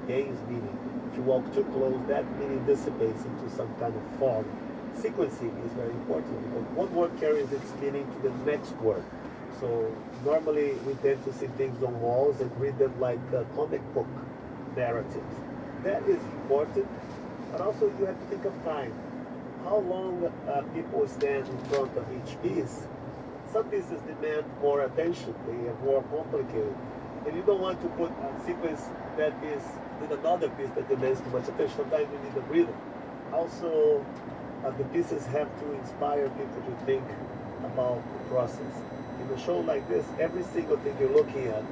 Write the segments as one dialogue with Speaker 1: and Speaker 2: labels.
Speaker 1: gains meaning. If you walk too close, that meaning dissipates into some kind of fog. Sequencing is very important because one word carries its meaning to the next word. So normally we tend to see things on walls and read them like comic book narratives. That is important, but also you have to think of time. How long people stand in front of each piece. Some pieces demand more attention, they are more complicated. And you don't want to put a sequence that is with another piece that demands too much attention. Sometimes you need a breather. Also, the pieces have to inspire people to think about the process. In a show like this, every single thing you're looking at,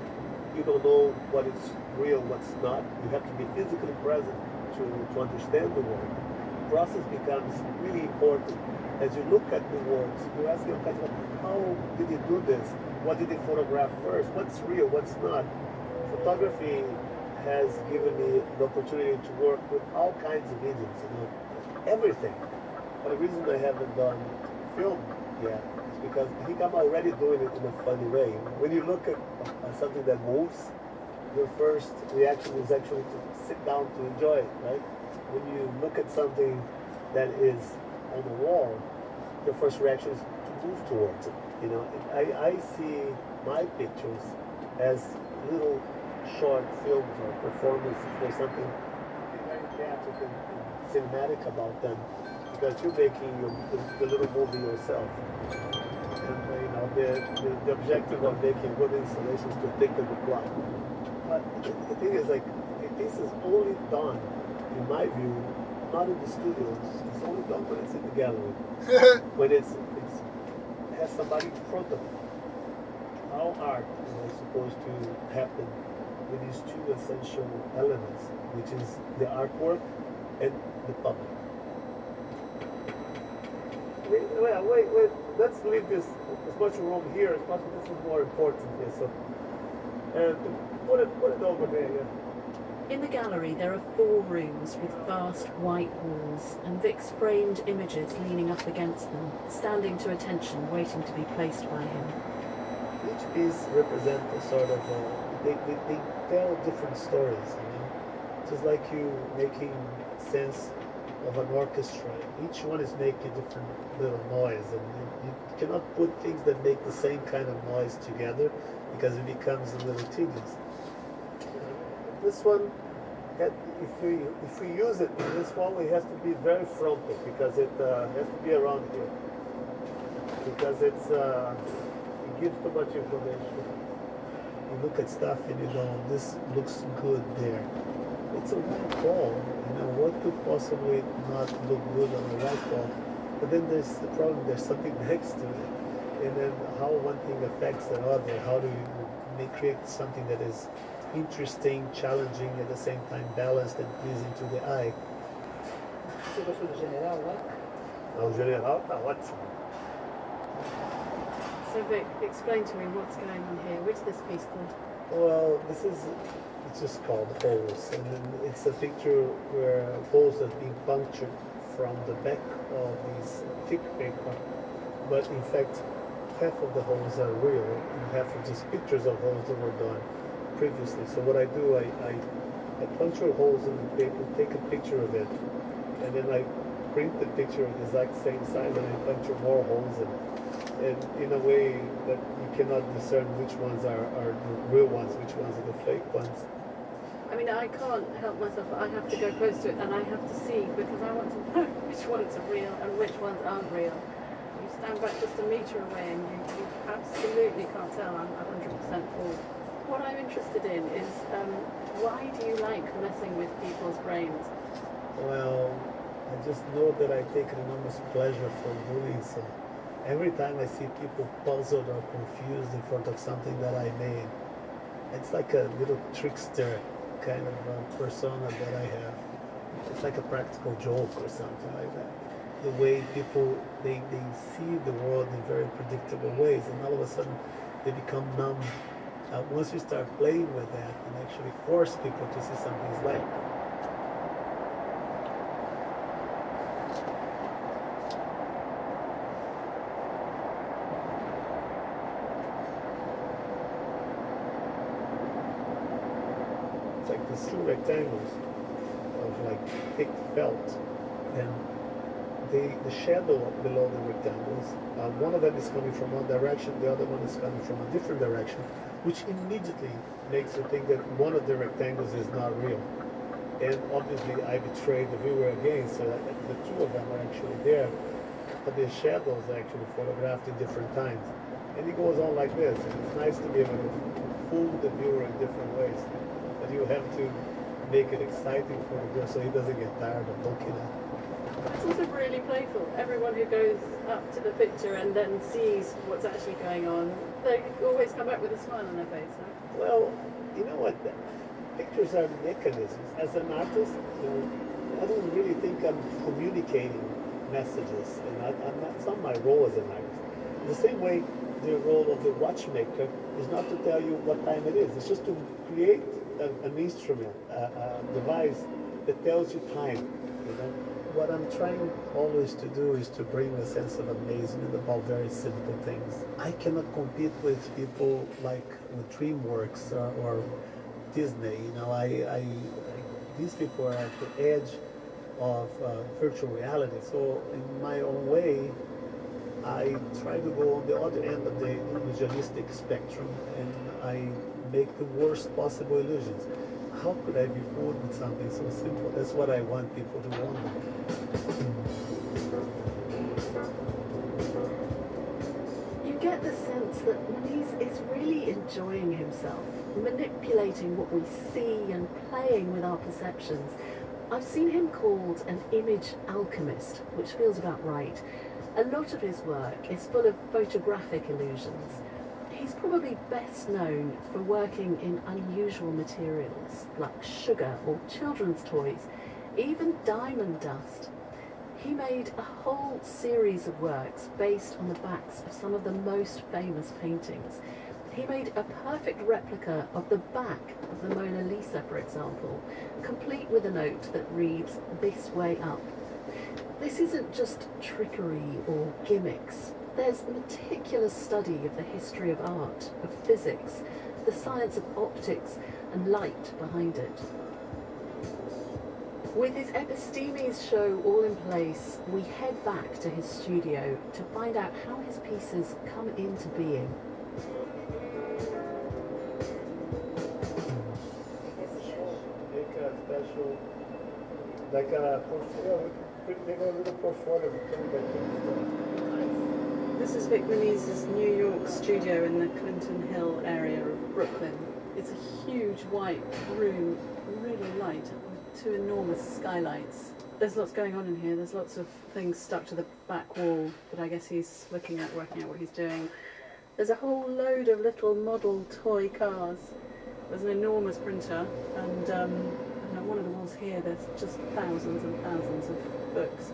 Speaker 1: you don't know what is real, what's not. You have to be physically present to understand the work. The process becomes really important. As you look at the works, you ask yourself, how did he do this? What did he photograph first? What's real? What's not? Photography has given me the opportunity to work with all kinds of mediums, everything. But the reason I haven't done film yet is because I think I'm already doing it in a funny way. When you look at something that moves, your first reaction is actually to sit down to enjoy it, right? When you look at something that is on the wall, your first reaction is to move towards it. I see my pictures as little short films or performances. There's something very theatrical and cinematic about them because you're making the little movie yourself. And the objective of making good installations is to think of the plot. But the thing is, like, this is only done, in my view, not in the studios. It's only done when it's in the gallery. When it has somebody in front of it. All art is supposed to happen with these two essential elements, which is the artwork and the public. Wait. Let's leave this as much room here as possible. This is more important here. So, and put it over there. Yeah.
Speaker 2: In the gallery, there are 4 rooms with vast white walls and Vic's framed images leaning up against them, standing to attention, waiting to be placed by him.
Speaker 1: Each piece represents a sort of, they tell different stories, Just like you making sense of an orchestra. Each one is making a different little noise, and you cannot put things that make the same kind of noise together because it becomes a little tedious. This one, if we use it in this one, it has to be very frontal because it has to be around here because it gives too much information. You look at stuff and you go, this looks good there. It's a white wall. What could possibly not look good on a white wall? But then there's the problem, there's something next to it. And then how one thing affects another. How do you create something that is interesting, challenging, at the same time balanced and pleasing to the eye?
Speaker 3: Você gostou do general lá?
Speaker 1: O general tá ótimo.
Speaker 2: So Vic, explain to me what's going on here. What's this piece called?
Speaker 1: Well, it's just called holes, and then it's a picture where holes have been punctured from the back of this thick paper, but in fact half of the holes are real and half are just pictures of holes that were done previously. So what I do, I puncture holes in the paper, take a picture of it, and then I print the picture of the exact same size and I puncture more holes and in a way that you cannot discern which ones are the real ones, which ones are the fake ones.
Speaker 2: I mean, I can't help myself, but I have to go close to it and I have to see because I want to know which ones are real and which ones aren't real. You stand back just a metre away and you absolutely can't tell I'm 100% full. What I'm interested in is why do you like messing with people's brains?
Speaker 1: Well, I just know that I take an enormous pleasure from doing so. Every time I see people puzzled or confused in front of something that I made, it's like a little trickster kind of persona that I have. It's like a practical joke or something like that. The way people, they see the world in very predictable ways, and all of a sudden they become numb. Once you start playing with that and actually force people to see something like it's like these two rectangles of like thick felt, and the shadow below the rectangles, one of them is coming from one direction, the other one is coming from a different direction, which immediately makes you think that one of the rectangles is not real. And obviously I betrayed the viewer again, so that the two of them are actually there, but the shadows are actually photographed in different times. And it goes on like this, and it's nice to be able to fool the viewer in different ways, but you have to make it exciting for the viewer so he doesn't get tired of looking at it.
Speaker 2: It's also really playful. Everyone who goes up to the picture and then sees what's actually going on, they always come back with a smile on their face. Right?
Speaker 1: Well, you know what? Pictures are mechanisms. As an artist, I don't really think I'm communicating messages, and that's not my role as an artist. The same way, the role of the watchmaker is not to tell you what time it is. It's just to create an instrument, a device that tells you time. You know? What I'm trying always to do is to bring a sense of amazement about very simple things. I cannot compete with people like with DreamWorks or Disney. You know, these people are at the edge of virtual reality. So in my own way, I try to go on the other end of the illusionistic spectrum, and I make the worst possible illusions. How could I be fooled with something so simple? That's what I want people to wonder.
Speaker 2: You get the sense that Maniz is really enjoying himself, manipulating what we see and playing with our perceptions. I've seen him called an image alchemist, which feels about right. A lot of his work is full of photographic illusions. He's probably best known for working in unusual materials like sugar or children's toys, even diamond dust. He made a whole series of works based on the backs of some of the most famous paintings. He made a perfect replica of the back of the Mona Lisa, for example, complete with a note that reads, "This way up." This isn't just trickery or gimmicks. There's meticulous study of the history of art, of physics, the science of optics and light behind it. With his Epistemes show all in place, we head back to his studio to find out how his pieces come into being.
Speaker 1: Make a special, like a portfolio, make a little portfolio between the
Speaker 2: This is Vic Maniz's New York studio in the Clinton Hill area of Brooklyn. It's a huge white room, really light, with two enormous skylights. There's lots going on in here. There's lots of things stuck to the back wall that I guess he's looking at, working out what he's doing. There's a whole load of little model toy cars. There's an enormous printer, and on one of the walls here there's just thousands and thousands of books.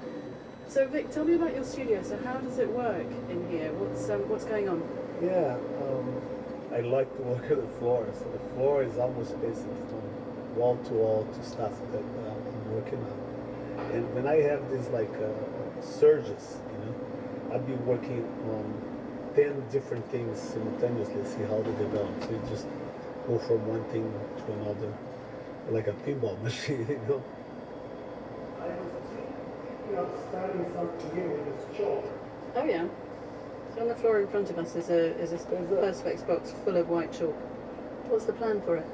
Speaker 2: So Vic, tell me about your studio. So how does it work in here? What's going on?
Speaker 1: Yeah, I like to work at the floor. So the floor is almost basically from wall to wall to stuff that I'm working on. And when I have these like surges, I've been working on 10 different things simultaneously, see how they develop. So you just go from one thing to another, like a pinball machine, I was thinking of starting something here with this chalk.
Speaker 2: Oh yeah. So on the floor in front of us is a Perspex box full of white chalk. What's the plan for it?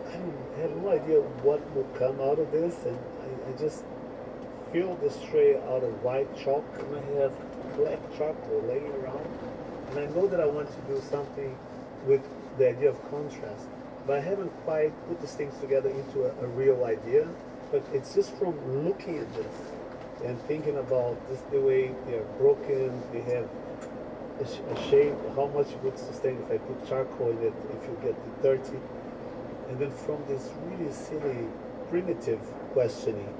Speaker 1: I have no idea what will come out of this, and I just fill this tray out of white chalk, and I have black charcoal laying around, and I know that I want to do something with the idea of contrast, but I haven't quite put these things together into a real idea. But it's just from looking at this and thinking about this, the way they're broken, they have a shape, how much it would sustain if I put charcoal in it, if you get it dirty. And then from this really silly, primitive questioning,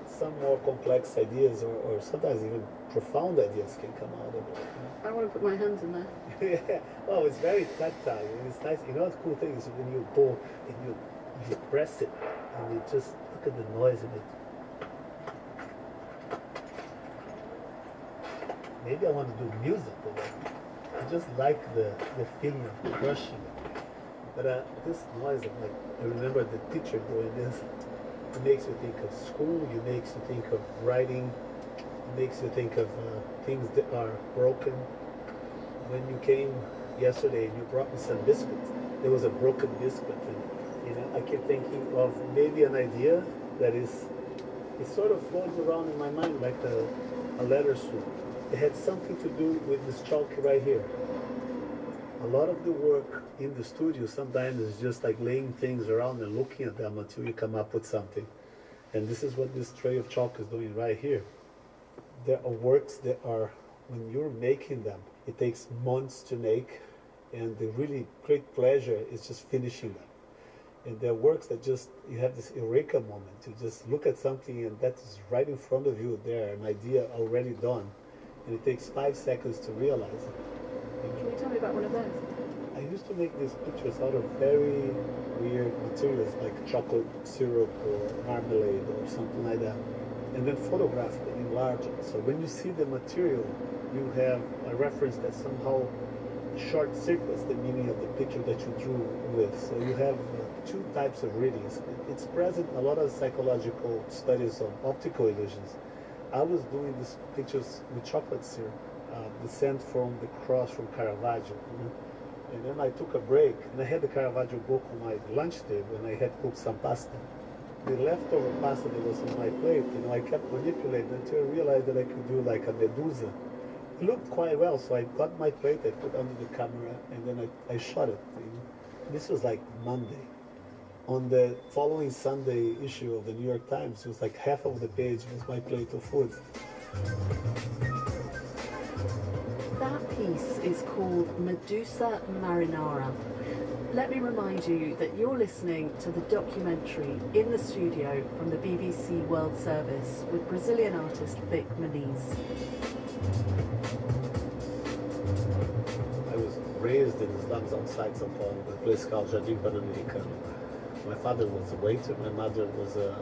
Speaker 1: some more complex ideas or sometimes even profound ideas can come out of it.
Speaker 2: I want to put my hands in there.
Speaker 1: Yeah, well, it's very tactile. It's nice. You know what the cool thing is when you go and you press it and you just look at the noise in it. Maybe I want to do music with it. I just like the feeling of crushing it. But this noise, like, I remember the teacher doing this. It makes you think of school. It makes you think of writing. It makes you think of things that are broken. When you came yesterday and you brought me some biscuits, there was a broken biscuit, and I kept thinking of maybe an idea that is, it sort of floats around in my mind like a letter soup. It had something to do with this chalk right here. A lot of the work in the studio sometimes is just like laying things around and looking at them until you come up with something. And this is what this tray of chalk is doing right here. There are works that are, when you're making them, it takes months to make, and the really great pleasure is just finishing them. And there are works that just, you have this eureka moment. You just look at something and that is right in front of you there, an idea already done. And it takes 5 seconds to realize it.
Speaker 2: Can you tell me about one of those?
Speaker 1: I used to make these pictures out of very weird materials like chocolate syrup or marmalade or something like that, and then photograph it, enlarge it. So when you see the material, you have a reference that somehow short circuits the meaning of the picture that you drew with. So you have two types of readings. It's present in a lot of psychological studies of optical illusions. I was doing these pictures with chocolate syrup, descent from the cross from Caravaggio. And then I took a break, and I had the Caravaggio book on my lunch table, and I had cooked some pasta. The leftover pasta that was on my plate, I kept manipulating until I realized that I could do like a Medusa. It looked quite well, so I got my plate, I put it under the camera, and then I shot it. This was like Monday. On the following Sunday issue of the New York Times, it was like half of the page was my plate of food.
Speaker 2: That piece is called Medusa Marinara. Let me remind you that you're listening to the documentary In the Studio from the BBC World Service with Brazilian artist Vic Muniz.
Speaker 1: I was raised in the slums outside São Paulo, a place called Jardim Pan-Americano. My father was a waiter, my mother was a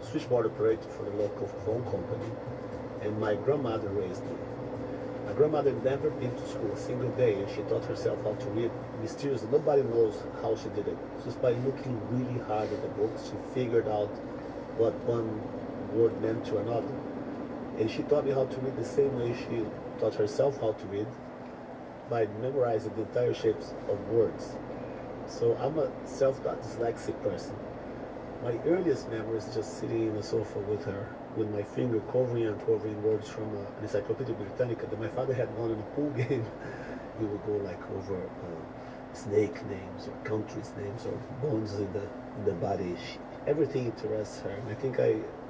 Speaker 1: switchboard operator for the local phone company, and my grandmother raised me. My grandmother never been to school a single day, and she taught herself how to read mysteriously. Nobody knows how she did it. Just by looking really hard at the books, she figured out what one word meant to another. And she taught me how to read the same way she taught herself how to read, by memorizing the entire shapes of words. So I'm a self-taught dyslexic person. My earliest memory is just sitting in the sofa with her, with my finger covering and covering words from an Encyclopedia Britannica that my father had won in a pool game. We would go like over snake names or countries names or bones in the body. Everything interests her, and I think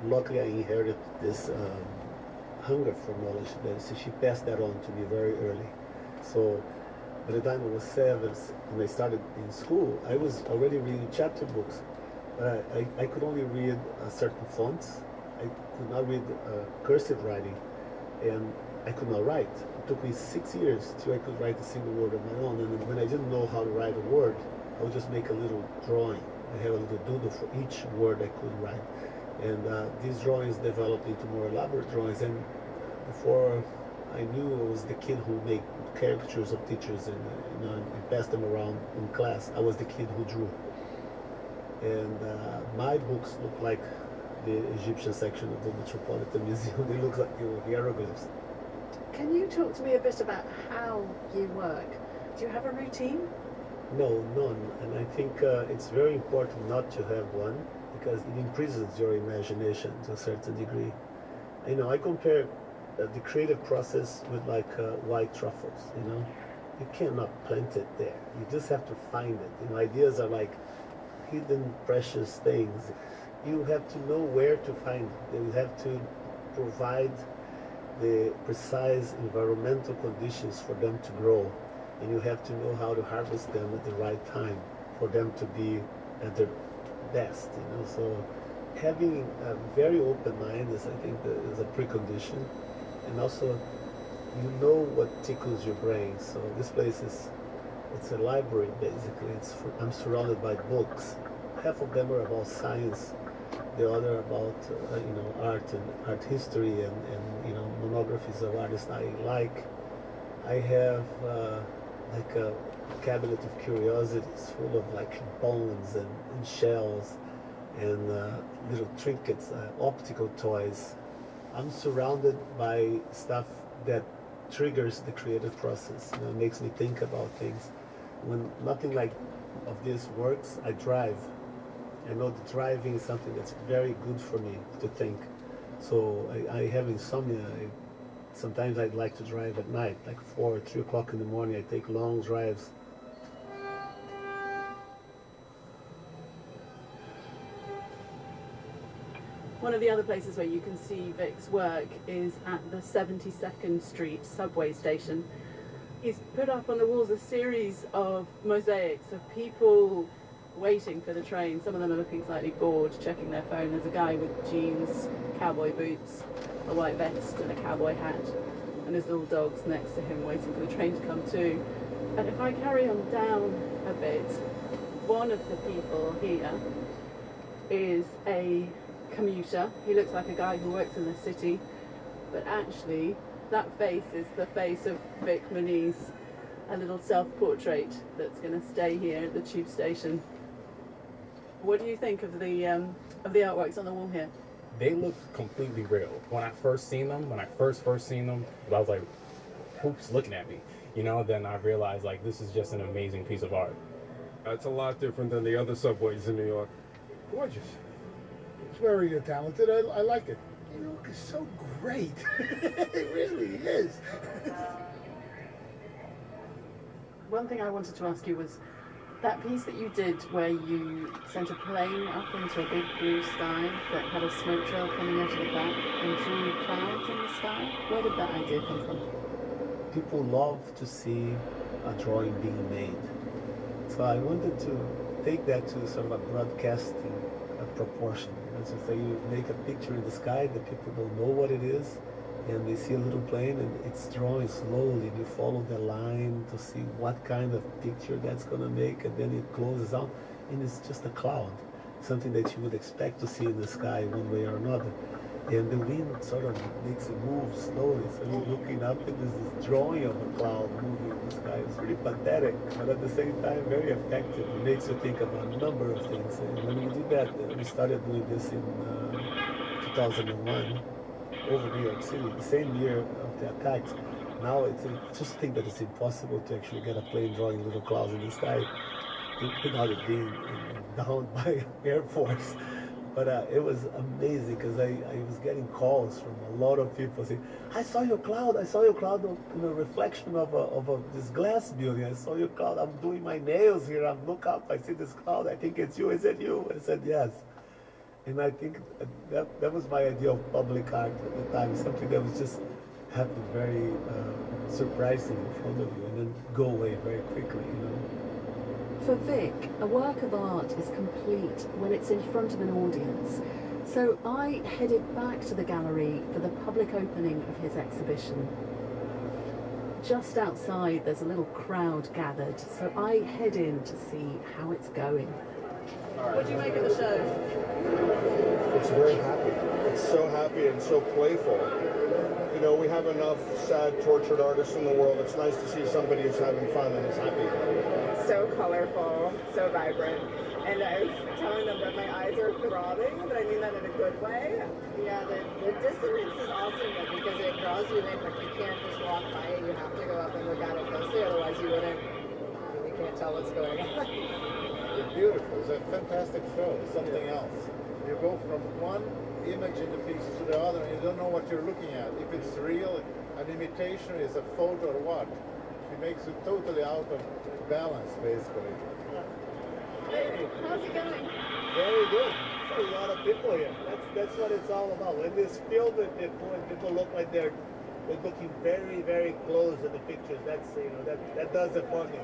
Speaker 1: luckily I inherited this hunger for knowledge. She passed that on to me very early. So by the time I was 7 and I started in school, I was already reading chapter books. I could only read certain fonts. I could not read cursive writing, and I could not write. It took me 6 years till I could write a single word of my own. And when I didn't know how to write a word, I would just make a little drawing. I have a little doodle for each word I could write. And these drawings developed into more elaborate drawings. And before I knew I was the kid who made caricatures of teachers and passed them around in class, I was the kid who drew. And my books look like the Egyptian section of the Metropolitan Museum. They look like hieroglyphs.
Speaker 2: Can you talk to me a bit about how you work? Do you have a routine?
Speaker 1: No, none. And I think it's very important not to have one, because it imprisons your imagination to a certain degree. I compare the creative process with like white truffles. You cannot plant it there. You just have to find it. Ideas are like hidden precious things. You have to know where to find it. You have to provide the precise environmental conditions for them to grow, and you have to know how to harvest them at the right time for them to be at their best. So having a very open mind is, I think, is a precondition, and also what tickles your brain. So this place it's a library basically. I'm surrounded by books. Half of them are about science, the other about art and art history and monographies of artists I like. I have like a cabinet of curiosities full of like bones and shells and little trinkets, optical toys. I'm surrounded by stuff that triggers the creative process. You know, it makes me think about things. When nothing like of this works, I drive. I know that driving is something that's very good for me to think. So I have insomnia. Sometimes I'd like to drive at night, like 4 or 3 o'clock in the morning. I take long drives.
Speaker 2: One of the other places where you can see Vic's work is at the 72nd Street subway station. He's put up on the walls a series of mosaics of people waiting for the train. Some of them are looking slightly bored, checking their phone. There's a guy with jeans, cowboy boots, a white vest and a cowboy hat, and his little dog's next to him waiting for the train to come too. And if I carry on down a bit, one of the people here is a commuter. He looks like a guy who works in the city, but actually that face is the face of Vic Muniz, a little self-portrait that's going to stay here at the tube station. What do you think of the artworks on the wall here?
Speaker 4: They look completely real. When I first seen them, I was like, who's looking at me? You know, then I realized like this is just an amazing piece of art.
Speaker 5: It's a lot different than the other subways in New York.
Speaker 6: Gorgeous. It's very talented. I like it. New York is so great. It really is.
Speaker 2: One thing I wanted to ask you was that piece that you did where you sent a plane up into a big blue sky that had a smoke trail coming out of the back and drew clouds in the sky. Where did that idea come from?
Speaker 1: People love to see a drawing being made. So I wanted to take that to sort of a broadcasting proportion. You know, so say you make a picture in the sky that people don't know what it is, and they see a little plane and it's drawing slowly, and you follow the line to see what kind of picture that's going to make, and then it closes out and it's just a cloud, something that you would expect to see in the sky one way or another. And the wind sort of makes it move slowly, so you're looking up and there's this drawing of a cloud moving in the sky. It's really pathetic, but at the same time very effective. It makes you think about a number of things. And when we did that, we started doing this in 2001 over New York City, the same year of the attacks. Now it's just think that it's impossible to actually get a plane drawing little clouds in the sky without it being downed by Air Force. But it was amazing because I was getting calls from a lot of people saying, I saw your cloud in a reflection of this glass building. I saw your cloud, I'm doing my nails here, I look up, I see this cloud, I think it's you. Is it you? I said, yes. And I think that was my idea of public art at the time, something that was just happened very surprising in front of you and then go away very quickly, you know.
Speaker 2: For Vic, a work of art is complete when it's in front of an audience. So I headed back to the gallery for the public opening of his exhibition. Just outside there's a little crowd gathered, so I head in to see how it's going. What do you make of the show?
Speaker 7: It's very happy. It's so happy and so playful. You know, we have enough sad, tortured artists in the world. It's nice to see somebody who's having fun and is happy.
Speaker 8: So colorful, so vibrant. And I was telling them that my eyes are throbbing, but I mean that in a good way. Yeah, the dissonance is awesome though, because it draws you in. Like you can't just walk by it, you have to go up and look at it closely, otherwise you can't tell what's going on.
Speaker 9: It's beautiful. It's a fantastic show. It's something else. You go from one image in the piece to the other and you don't know what you're looking at. If it's real, an imitation is a photo or what. It makes you totally out of balance, basically.
Speaker 2: Hey, how's it going?
Speaker 1: Very good. There's a lot of people here. That's what it's all about. When this film with people look like they're looking very, very close at the pictures. That's that does it for me.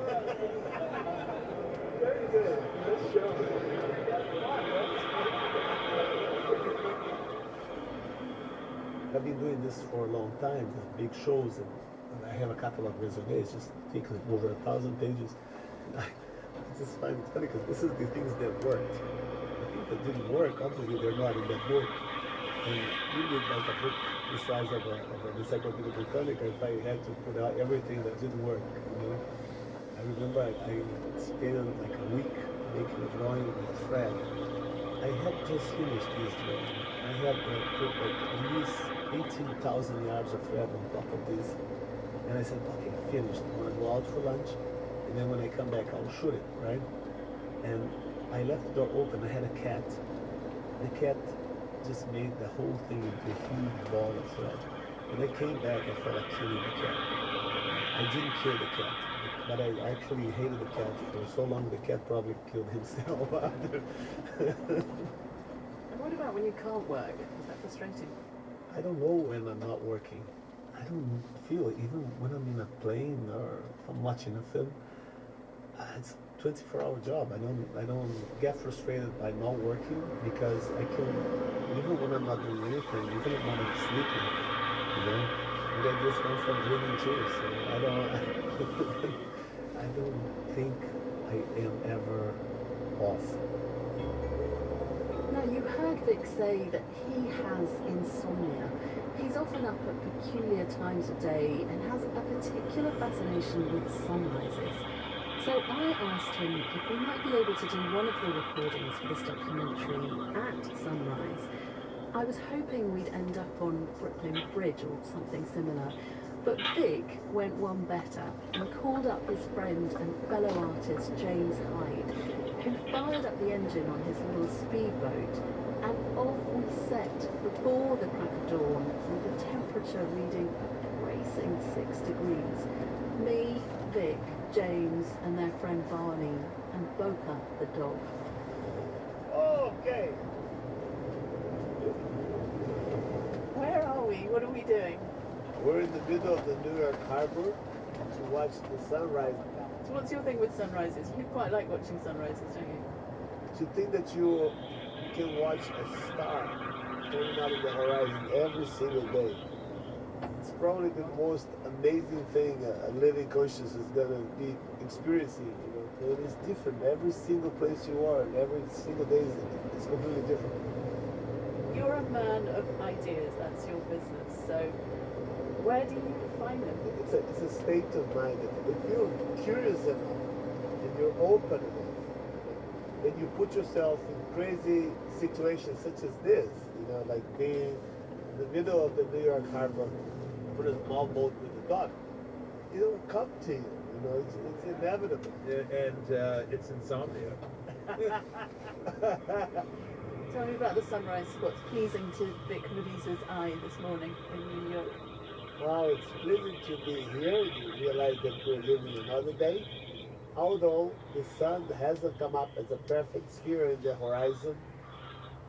Speaker 1: Very good. Good show. I've been doing this for a long time, these big shows, and I have a catalog resumes, just take over 1,000 pages. It's just funny because this is the things that worked. The things that didn't work, obviously they're not in that book. And you need like a book the size of an Encyclopedia Britannica if I had to put out everything that didn't work, you know. remember I spent like a week making a drawing with Fred. I had just finished this drawing. I had put like at least 18,000 yards of thread on top of this. And I said, okay, finished. I'm gonna go out for lunch, and then when I come back, I'll shoot it, right? And I left the door open. I had a cat. The cat just made the whole thing into a huge ball of thread. When I came back, I felt like killing the cat. I didn't kill the cat, but I actually hated the cat for so long. The cat probably killed himself after.
Speaker 2: And what about when you can't work? Is that frustrating?
Speaker 1: I don't know when I'm not working. I don't feel it, even when I'm in a plane or if I'm watching a film. It's a 24-hour job. I don't get frustrated by not working because I can, even when I'm not doing anything, even when I'm sleeping, you know, and I just come from dreaming too. So I don't think I am ever off.
Speaker 2: Now, you heard Vic say that he has insomnia. He's often up at peculiar times of day and has a particular fascination with sunrises. So I asked him if we might be able to do one of the recordings for this documentary at sunrise. I was hoping we'd end up on Brooklyn Bridge or something similar, but Vic went one better and called up his friend and fellow artist James Hyde, who fired up the engine on his little speedboat, and off we set before the crack of dawn with the temperature reading a bracing 6 degrees. Me, Vic, James and their friend Barney, and Boca the dog.
Speaker 1: Okay.
Speaker 2: Where are we? What are we doing?
Speaker 1: We're in the middle of the New York Harbor to watch the sunrise.
Speaker 2: So what's your thing with sunrises? You quite like watching sunrises, don't you?
Speaker 1: To think that you can watch a star coming out of the horizon every single day. It's probably the most amazing thing a living conscious is going to be experiencing. You know, it is different. Every single place you are, and every single day it's completely different.
Speaker 2: You're a man of ideas. That's your business. So where do you find them?
Speaker 1: It's a state of mind. If you're curious enough and you're open enough, then you put yourself in crazy situations such as this. You know, like being in the middle of the New York Harbor, put a small boat with a dog. It'll come to you. You know, it's inevitable.
Speaker 10: And it's insomnia.
Speaker 2: Tell me about the sunrise. What's pleasing to Vic Ruiz's eye this morning in New York?
Speaker 1: Wow, it's pleasing to be here. You realize that we're living another day. Although the sun hasn't come up as a perfect sphere in the horizon,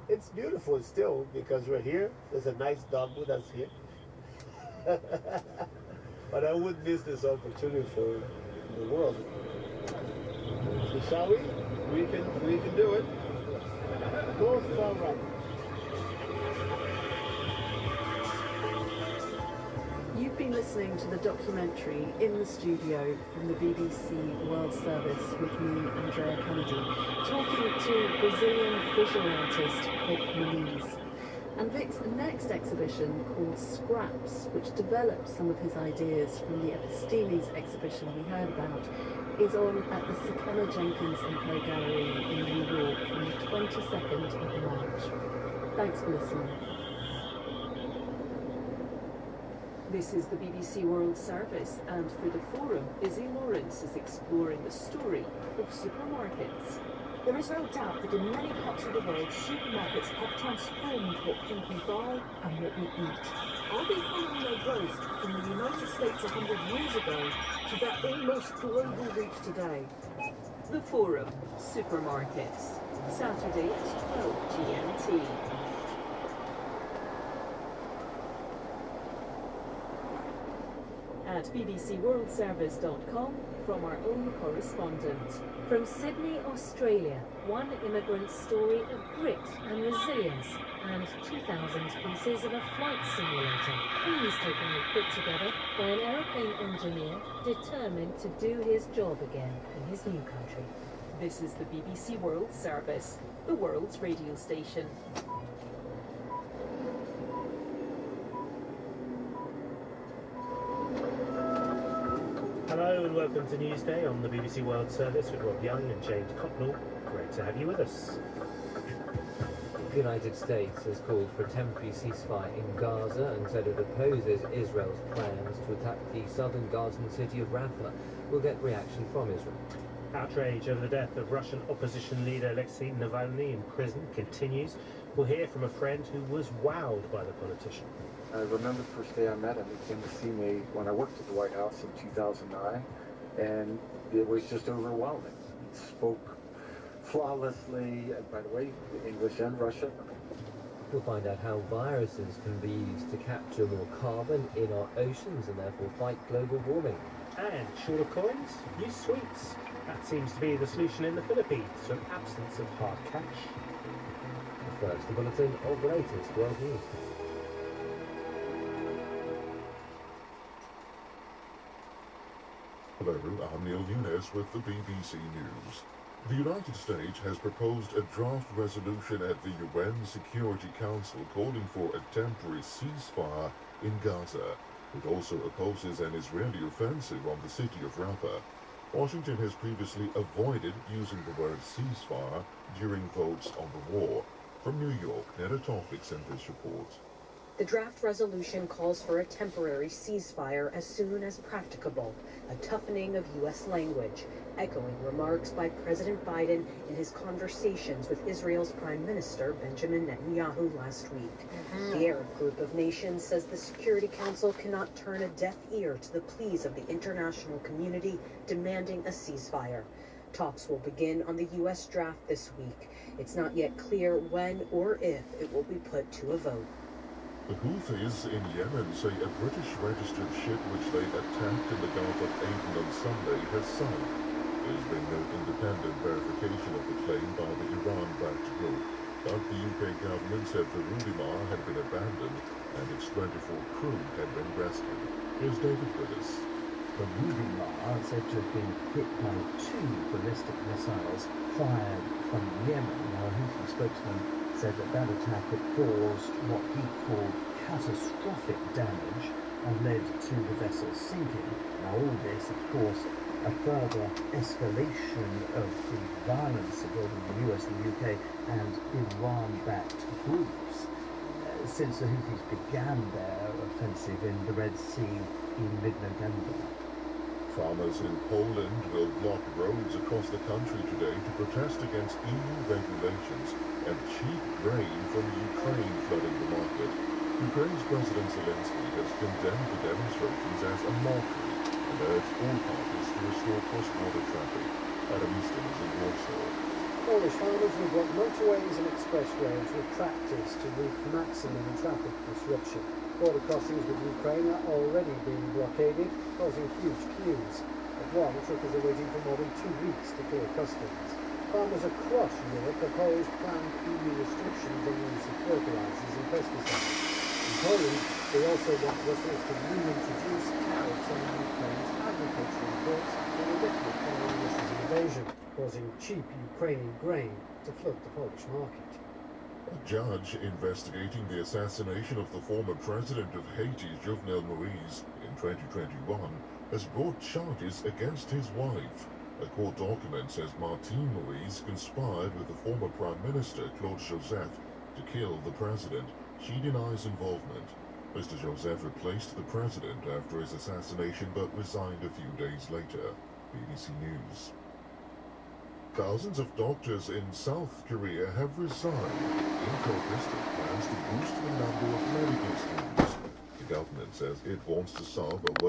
Speaker 1: it's beautiful still because we're here. There's a nice dog with us here. But I wouldn't miss this opportunity for the world. So shall we?
Speaker 10: We can do it.
Speaker 1: Go sunrise.
Speaker 2: You've been listening to the documentary In the Studio from the BBC World Service with me, Andrea Kennedy, talking to Brazilian visual artist Vic Muniz. And Vic's next exhibition, called Scraps, which develops some of his ideas from the Epistemes exhibition we heard about, is on at the Sekela Jenkins and Co Gallery in New York from the 22nd of March. Thanks for listening.
Speaker 11: This is the BBC World Service, and for the forum, Izzy Lawrence is exploring the story of supermarkets.
Speaker 12: There is no doubt that in many parts of the world, supermarkets have transformed what we buy and what we eat. Are they following their growth from the United States 100 years ago to their almost global reach today?
Speaker 11: The forum, supermarkets, Saturday at 12 GMT. At bbcworldservice.com from our own correspondent.
Speaker 13: From Sydney, Australia, one immigrant's story of grit and resilience and 2,000 pieces of a flight simulator painstakingly put together by an aeroplane engineer determined to do his job again in his new country.
Speaker 11: This is the BBC World Service, the world's radio station.
Speaker 1: Hello and
Speaker 14: welcome to Newsday on the BBC World Service with Rob Young and James Cocknell. Great to have you with us.
Speaker 15: The United States has called for a temporary ceasefire in Gaza and said it opposes Israel's plans to attack the southern Gazan city of Rafah. We'll get reaction from Israel.
Speaker 14: Outrage over the death of Russian opposition leader Alexei Navalny in prison continues. We'll hear from a friend who was wowed by the politician.
Speaker 16: I remember the first day I met him. He came to see me when I worked at the White House in 2009, and it was just overwhelming. He spoke flawlessly, by the way, English and Russian.
Speaker 15: We'll find out how viruses can be used to capture more carbon in our oceans and therefore fight global warming.
Speaker 14: And short of coins, use sweets. That seems to be the solution in the Philippines to an absence of hard cash.
Speaker 15: First, the bulletin of the latest world news.
Speaker 17: Hello, I'm Neil Nunes with the BBC News. The United States has proposed a draft resolution at the UN Security Council calling for a temporary ceasefire in Gaza. It also opposes an Israeli offensive on the city of Rafah. Washington has previously avoided using the word ceasefire during votes on the war. From New York, Netta Tawfik sent this report.
Speaker 18: The draft resolution calls for a temporary ceasefire as soon as practicable, a toughening of U.S. language, echoing remarks by President Biden in his conversations with Israel's Prime Minister Benjamin Netanyahu last week. The Arab group of nations says the Security Council cannot turn a deaf ear to the pleas of the international community demanding a ceasefire. Talks will begin on the U.S. draft this week. It's not yet clear when or if it will be put to a vote.
Speaker 17: The Houthis in Yemen say a British-registered ship which they attacked in the Gulf of Aden on Sunday has sunk. There's been no independent verification of the claim by the Iran-backed group, but the UK government said the Rudimar had been abandoned and its 24 crew had been rescued. Here's David Willis.
Speaker 19: The Rudimar said to have been hit by 2 ballistic missiles fired from Yemen. Now, a Houthi spokesman said that attack had caused what he called catastrophic damage and led to the vessel sinking. Now, all this, of course, a further escalation of the violence involving the US, the UK, and Iran-backed groups since the Houthis began their offensive in the Red Sea in mid-November.
Speaker 17: Farmers in Poland will block roads across the country today to protest against EU regulations and cheap grain from Ukraine flooding the market. Ukraine's President Zelensky has condemned the demonstrations as a mockery and urged all parties to restore cross-border traffic. Adam Easton is in Warsaw.
Speaker 20: Polish farmers will block motorways and expressways with tractors to reap maximum traffic disruption. Border crossings with Ukraine are already being blockaded, causing huge queues. At one, truckers are waiting for more than 2 weeks to clear customs. Farmers across Europe oppose planned EU restrictions on the use of fertilizers and pesticides. In Poland, they also want Brussels to reintroduce tariffs on Ukraine's agricultural imports that were lifted following Russia's invasion, causing cheap Ukrainian grain to flood the Polish market.
Speaker 17: A judge investigating the assassination of the former president of Haiti, Jovenel Moïse, in 2021, has brought charges against his wife. A court document says Martine Moïse conspired with the former Prime Minister, Claude Joseph, to kill the president. She denies involvement. Mr. Joseph replaced the president after his assassination but resigned a few days later. BBC News. Thousands of doctors in South Korea have resigned in protest of plans to boost the number of medical schools. The government says it wants to solve a